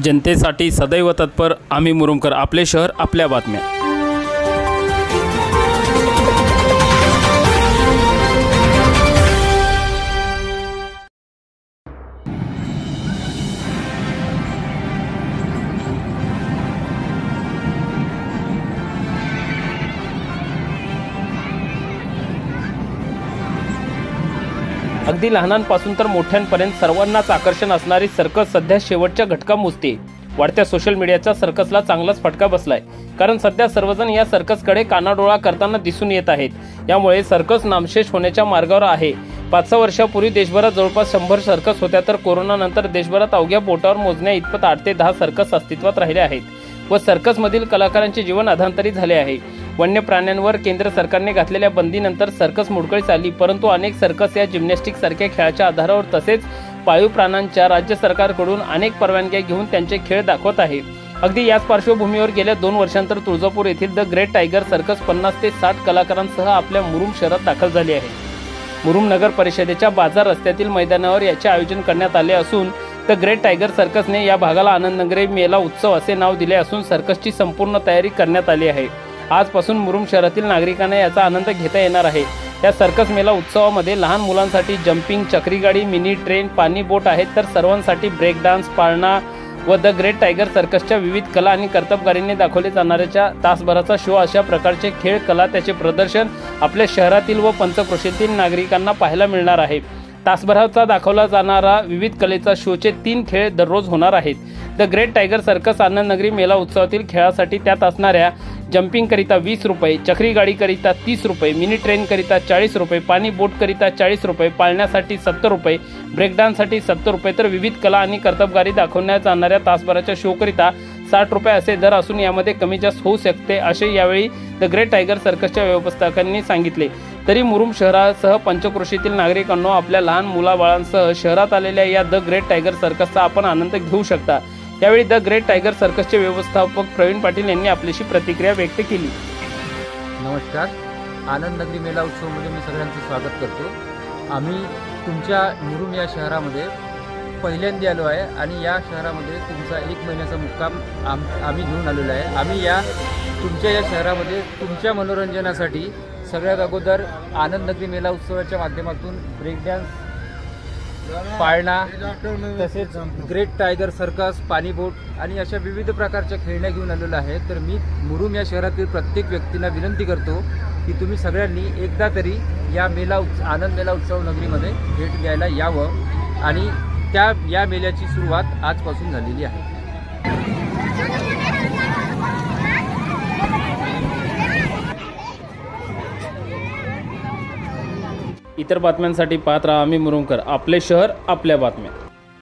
जनतेसाठी सदैव तत्पर आम्ही मुरुमकर, आपले शहर आपल्या बातम्या। अगदी लहानांपासून तर मोठ्यांपर्यंत सर्वांनाच आकर्षण असणारी सर्कस सध्या शेवटच्या घटका मोजते। वाढत्या सोशल मीडियाचा सर्कसला चांगलाच फटका बसलाय, कारण सध्या सर्वजण या सर्कसकडे कानाडोळा करताना दिसून येत आहेत। यामुळे सर्कस नामशेष होण्याच्या मार्गावर आहे। 5-6 वर्षापूर्वी देशभरात जवळपास 100 सर्कस होत्या, तर कोरोनानंतर देशभरात अवघ्या बोटावर मोजण्या इतपत 8 ते 10 सर्कस अस्तित्वात राहिले आहेत व सर्कसमधील कलाकारांचे जीवन अधांतरी झाले आहे। वन्य प्राण्यांवर केंद्र सरकारने घातलेल्या बंदीनंतर सर्कस मोडकळीस आली, परंतु अनेक सर्कस या जिम्नॅस्टिक सारख्या खेळाच्या आधारावर तसेच पाळीव प्राण्यांच्या राज्य सरकारकडून अनेक परवानग्या घेऊन त्यांचे खेळ दाखवत आहे। अगदी याच पार्श्वभूमीवर गेल्या 2 वर्षांतर तुळजापूर येथील द ग्रेट टायगर सर्कस 50 ते 60 कलाकारांसह आपल्या मुरुम शहरात दाखल झाली आहे। मुरुम नगर परिषदेच्या बाजार रस्त्यातील मैदानावर याचे आयोजन करण्यात आले असून द ग्रेट टायगर सर्कसने या भागाला आनंदनगरी मेला उत्सव असे नाव दिले असून सर्कसची संपूर्ण तयारी करण्यात आली आहे। आजपासून मुरुम शहरातील नागरिकांना याचा आनंद घेता येणार आहे। या सर्कस मेला उत्सवामध्ये लहान मुलांसाठी जम्पिंग, चक्री गाडी, मिनी ट्रेन, पाणी बोट आहेत, तर सर्वांसाठी ब्रेक डान्स, पाळणा व द ग्रेट टायगर सर्कसच्या विविध कला आणि कर्तबगारीने दाखवले जाणाऱ्या तासभराचा शो अशा प्रकारचे खेळ, कला त्याचे प्रदर्शन आपल्या शहरातील व पंचक्रोशीतील नागरिकांना पाहायला मिळणार आहे। तासभराचा दाखवला जाणारा विविध कलेचा शोचे 3 खेळ दररोज होणार आहेत। The great tiger circus Anandnagari मेला उत्सवातील खेळासाठी त्यात असणाऱ्या जम्पिंग करिता 20 रुपये, चक्री गाडी करिता 30 रुपये, मिनी ट्रेन करिता 40 रुपये, पाणी बोट करिता 40 रुपये, पाळण्यासाठी 70 रुपये, ब्रेक डान्ससाठी 70 रुपये, तर विविध कला आणि कर्तबगारी दाखवण्यात जाणाऱ्या तासभराच्या शो करिता 60 रुपये असे दर असून यामध्ये कमी जास्त होऊ शकते असे यावेळी द ग्रेट टायगर सर्कसच्या व्यवस्थापकांनी सांगितले। तरी मुरुम शहरासह पंचक्रोशीतील नागरिकांनो, आपल्या लहान मुलाबाळांसह शहरात आलेल्या या द ग्रेट टायगर सर्कसचा आपण आनंद घेऊ शकता। यावेळी द ग्रेट टायगर सर्कसचे व्यवस्थापक प्रवीण पाटील यांनी आपलीशी प्रतिक्रिया व्यक्त केली। नमस्कार, आनंदनगरी मेला उत्सवमध्ये मी सगळ्यांचं स्वागत करतो। आम्ही तुमच्या मुरुम या शहरामध्ये पहिल्यांदा आलो आहे आणि या शहरामध्ये तुमचा 1 महिन्याचा मुक्काम आम्ही घेऊन आलेलो आहे। आम्ही तुमच्या या शहरामध्ये तुमच्या मनोरंजनासाठी सगळ्यात अगोदर आनंदनगरी मेला उत्सवाच्या माध्यमातून ब्रेक डान्स, पाळणा, तसेच ग्रेट टायगर सर्कस, पाणी बोट आणि अशा विविध प्रकारच्या खेळण्या घेऊन आलेलो आहे। तर मी मुरुम या शहरातील प्रत्येक व्यक्तींना विनंती करतो की तुम्ही सगळ्यांनी एकदा तरी या आनंद मेला उत्सव नगरीमध्ये भेट द्यायला यावं आणि या मेल्याची सुरुवात आजपासून झालेली आहे। इतर बातम्यांसाठी पाहत राहा आम्ही मुरुमकर, आपले शहर आपल्या बातम्या।